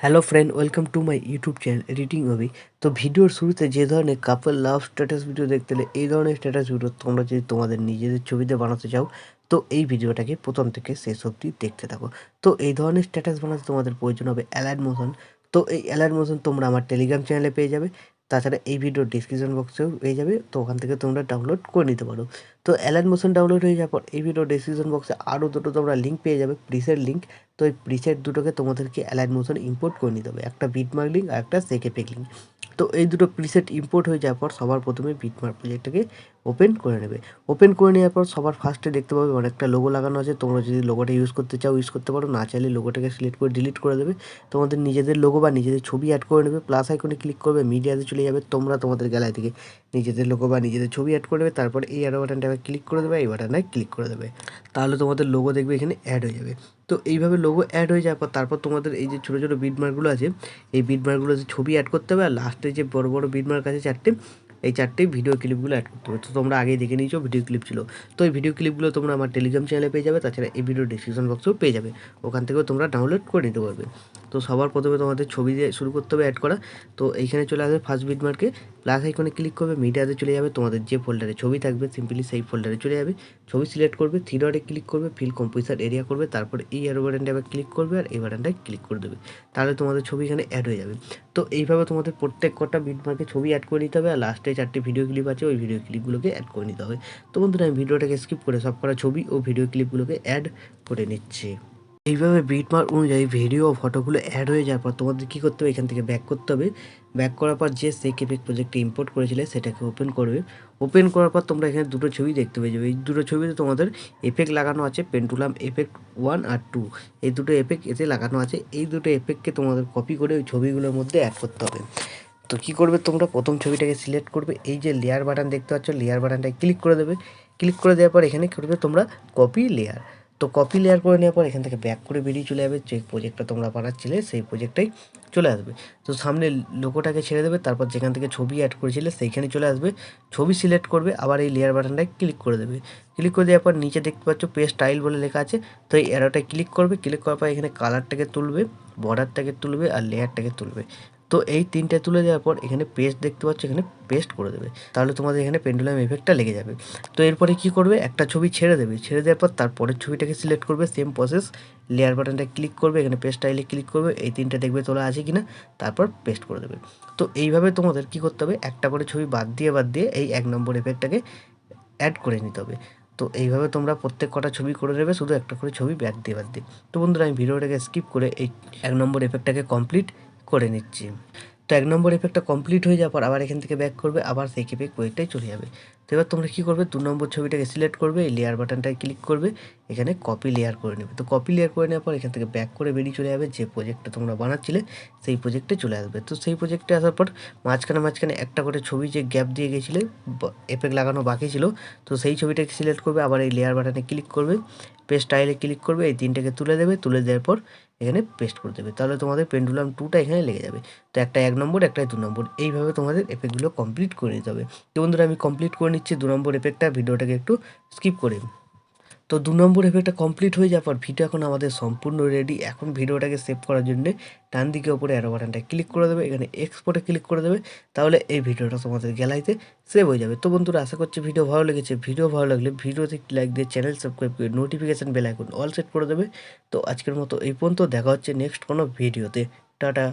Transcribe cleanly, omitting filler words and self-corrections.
Hello friend, welcome to my YouTube channel editing Avi. তো ভিডিওর শুরুতে যে ধরনের কাপল লাভ স্ট্যাটাস ভিডিও দেখতে হলে এই ধরনের স্ট্যাটাস ভিডিও তোমরা যদি তোমাদের নিজেদের ছবিতে বানাতে চাও, তো এই ভিডিওটাকে প্রথম থেকে শেষ অবধি দেখতে থাকো। তো এই ধরনের স্ট্যাটাস বানাতে তোমাদের প্রয়োজন হবে অ্যালাইট মোশন। তো এই অ্যালাইট মোশন তোমরা আমার টেলিগ্রাম চ্যানেলে পেয়ে যাবে, তাছাড়া এই ভিডিওর ডিসক্রিপশন বক্সেও পেয়ে যাবে, তো ওখান থেকে তোমরা ডাউনলোড করে নিতে পারো। তো অ্যালাইট মোশন ডাউনলোড হয়ে যাওয়ার পর এই ভিডিও ডিসক্রিপশন বক্সে আরও দুটো তোমরা লিঙ্ক পেয়ে যাবে, প্রিসেট লিঙ্ক। তো এই প্রিসেট দুটোকে তোমাদেরকে অ্যালাইট মোশন ইম্পোর্ট করে নিতে হবে, একটা বিটমার্ক লিঙ্ক আর একটা সেকেপেক লিঙ্ক। তো এই দুটো প্রিসেট ইম্পোর্ট হয়ে যাওয়ার পর সবার প্রথমে বিটমার্ক প্রজেক্টটাকে ওপেন করে নেবে। ওপেন করে নেওয়ার পর সবার ফার্স্টে দেখতে পাবে অনেকটা লোগো লাগানো আছে। তোমরা যদি লোগোটা ইউজ করতে চাও ইউজ করতে পারো, না চাইলে লোগোটাকে সিলেক্ট করে ডিলিট করে দেবে। তোমাদের নিজেদের লোগো বা নিজেদের ছবি অ্যাড করে নেবে, প্লাস আইকনে ক্লিক করবে, মিডিয়াতে চলে যাবে, তোমরা তোমাদের গ্যালারি থেকে নিজেদের লোগো বা নিজেদের ছবি অ্যাড করে নেবে। তারপর এই অ্যারো বাটনটাকে ক্লিক করে দেবে, এই বাটনটায় ক্লিক করে দেবে, তাহলে তোমাদের লোগো দেখবে এখানে অ্যাড হয়ে যাবে। তো এইভাবে লোগো অ্যাড হয়ে যাওয়ার পর তারপর তোমাদের এই যে ছোটো ছোটো বিটমার্কগুলো আছে, এই বিটমার্কগুলোতে ছবি অ্যাড করতে হবে, আর লাস্টে যে বড় বড় বিটমার্ক আছে চারটে, এই চারটেই ভিডিও ক্লিপগুলো অ্যাড করতে হবে। তো তোমরা আগেই দেখে নিয়েছো ভিডিও ক্লিপ ছিল, তো এই ভিডিও ক্লিপগুলো তোমরা আমার টেলিগ্রাম চ্যানেলে পেয়ে যাবে, তাছাড়া এই ভিডিও ডিসক্রিপশন বক্সেও পেয়ে যাবে, ওখান থেকেও তোমরা ডাউনলোড করে নিতে পারবে। তো সবার প্রথমে তোমাদের ছবি দিয়ে শুরু করতে হবে অ্যাড করা। তো এইখানে চলে আসবে ফার্স্ট বিটমার্কে, প্লাস আইকনে ক্লিক করবে, মিডিয়াতে চলে যাবে, তোমাদের যে ফোল্ডারে ছবি থাকবে সিম্পলি সেই ফোল্ডারে চলে যাবে, ছবি সিলেক্ট করবে, থ্রি ডটে ক্লিক করবে, ফিল কম্পোজিশন এরিয়া করবে, তারপর এই অ্যারো বাটনটা আবার ক্লিক করবে আর এই বাটনটায় ক্লিক করে দেবে, তাহলে তোমাদের ছবি এখানে অ্যাড হয়ে যাবে। তো এইভাবে তোমাদের প্রত্যেক কটা বিটমার্কে ছবি অ্যাড করে নিতে হবে, আর লাস্টে চারটি ভিডিও ক্লিপ আছে ওই ভিডিও ক্লিপগুলোকে অ্যাড করে নিতে হবে। তো বন্ধুরা আমি ভিডিওটাকে স্কিপ করে সব কটা ছবি ও ভিডিও ক্লিপগুলোকে অ্যাড করে নিচ্ছি। এইভাবে বিটমার্ক অনুযায়ী ভিডিও ও ফটোগুলো অ্যাড হয়ে যাওয়ার পর তোমাদের কী করতে হবে, এখান থেকে ব্যাক করতে হবে। ব্যাক করার পর যে সেকেপেক প্রজেক্টে ইম্পোর্ট করেছিলে সেটাকে ওপেন করবে। ওপেন করার পর তোমরা এখানে দুটো ছবি দেখতে পেয়ে যাবে। এই দুটো ছবিতে তোমাদের এফেক্ট লাগানো আছে, পেন্ডুলাম এফেক্ট 1 আর 2, এই দুটো এফেক্ট এতে লাগানো আছে। এই দুটো এফেক্টকে তোমাদের কপি করে ওই ছবিগুলোর মধ্যে অ্যাড করতে হবে। তো কী করবে, তোমরা প্রথম ছবিটাকে সিলেক্ট করবে, এই যে লেয়ার বাটন দেখতে পাচ্ছ, লেয়ার বাটনটায় ক্লিক করে দেবে। ক্লিক করে দেওয়ার পর এখানে করবে তোমরা কপি লেয়ার। তো কপি লেয়ার করে নেওয়ার পর এখান থেকে ব্যাক করে বেরিয়ে চলে যাবে, যে প্রজেক্টটা তোমরা বানাচ্ছিলে সেই প্রজেক্টটাই চলে আসবে। তো সামনে লোগোটাকে ছেড়ে দেবে, তারপর যেখান থেকে ছবি অ্যাড করেছিলে সেইখানে চলে আসবে, ছবি সিলেক্ট করবে, আবার এই লেয়ার বাটনটায় ক্লিক করে দেবে। ক্লিক করে দেওয়ার পর নিচে দেখতে পাচ্ছ পেস্ট স্টাইল বলে লেখা আছে, তো এই অ্যারোটায় ক্লিক করবে। ক্লিক করার পর এখানে কালারটাকে তুলবে, বর্ডারটাকে তুলবে আর লেয়ারটাকে তুলবে। তো এই তিনটে তুলে দেওয়ার পর এখানে পেস্ট দেখতে পাচ্ছ, এখানে পেস্ট করে দেবে, তাহলে তোমাদের এখানে পেন্ডুলাম এফেক্টটা লেগে যাবে। তো এরপরে কী করবে, একটা ছবি ছেড়ে দেবে, ছেড়ে দেওয়ার পর তারপরের ছবিটাকে সিলেক্ট করবে, সেম প্রসেস, লেয়ার বাটনটা ক্লিক করবে, এখানে পেস্ট স্টাইলে ক্লিক করবে, এই তিনটা দেখবে তোলা আছে কিনা, তারপর পেস্ট করে দেবে। তো এইভাবে তোমাদের কী করতে হবে, একটা করে ছবি বাদ দিয়ে এই 1 নম্বর এফেক্টটাকে অ্যাড করে নিতে হবে। তো এইভাবে তোমরা প্রত্যেক কটা ছবি করে নেবে, শুধু একটা করে ছবি বাদ দিয়ে। তো বন্ধুরা আমি ভিডিওটাকে স্কিপ করে এই 1 নম্বর এফেক্টটাকে কমপ্লিট করে নিচ্ছি। তো 1 নম্বর এফেক্টটা কমপ্লিট হয়ে যাওয়ার পর আবার এখান থেকে ব্যাক করবে, আবার সেই কেপে প্রজেক্টটাই চলে যাবে। তো এবার তোমরা কী করবে, 2 নম্বর ছবিটাকে সিলেক্ট করবে, এই লেয়ার বাটনটায় ক্লিক করবে, এখানে কপি লেয়ার করে নেবে। তো কপি লেয়ার করে নেওয়ার পর এখান থেকে ব্যাক করে বেরিয়ে চলে যাবে, যে প্রজেক্টটা তোমরা বানাচ্ছিলে সেই প্রজেক্টে চলে আসবে। তো সেই প্রজেক্টে আসার পর মাঝখানে একটা করে ছবি যে গ্যাপ দিয়ে গেছিলে, এফেক্ট লাগানো বাকি ছিল, তো সেই ছবিটাকে সিলেক্ট করবে, আবার এই লেয়ার বাটনে ক্লিক করবে, পেস্ট স্টাইলে ক্লিক করবে, এই তিনটাকে তুলে দেবে, তুলে দেওয়ার পর এখানে পেস্ট করে দেবে, তাহলে তোমাদের পেন্ডুলাম 2টা এখানে লেগে যাবে। তো একটা 1 নম্বর, একটা 2 নম্বর, এইভাবে তোমাদের এফেক্টগুলো কমপ্লিট করে নিতে হবে। তো বন্ধুরা আমি কমপ্লিট করে নিচ্ছি 2 নম্বর এফেক্টটা, ভিডিওটাকে একটু স্কিপ করে। তো 2 নম্বর এফেক্টটা কমপ্লিট হয়ে যাওয়ার পর ভিডিও এখন আমাদের সম্পূর্ণ রেডি। এখন ভিডিওটাকে সেভ করার জন্যে ডান দিকে ওপরে অ্যারো বাটনটায় ক্লিক করে দেবে, এখানে এক্সপোর্টে ক্লিক করে দেবে, তাহলে এই ভিডিওটা তোমাদের গ্যালারিতে সেভ হয়ে যাবে। তো বন্ধুরা আশা করছি ভিডিও ভালো লেগেছে। ভিডিও ভালো লাগলে ভিডিওতে লাইক দিয়ে চ্যানেল সাবস্ক্রাইব করে notification bell icon all set করে দেবে। তো আজকের মতো এই পর্যন্ত, দেখা হচ্ছে নেক্সট কোনো ভিডিওতে। টাটা।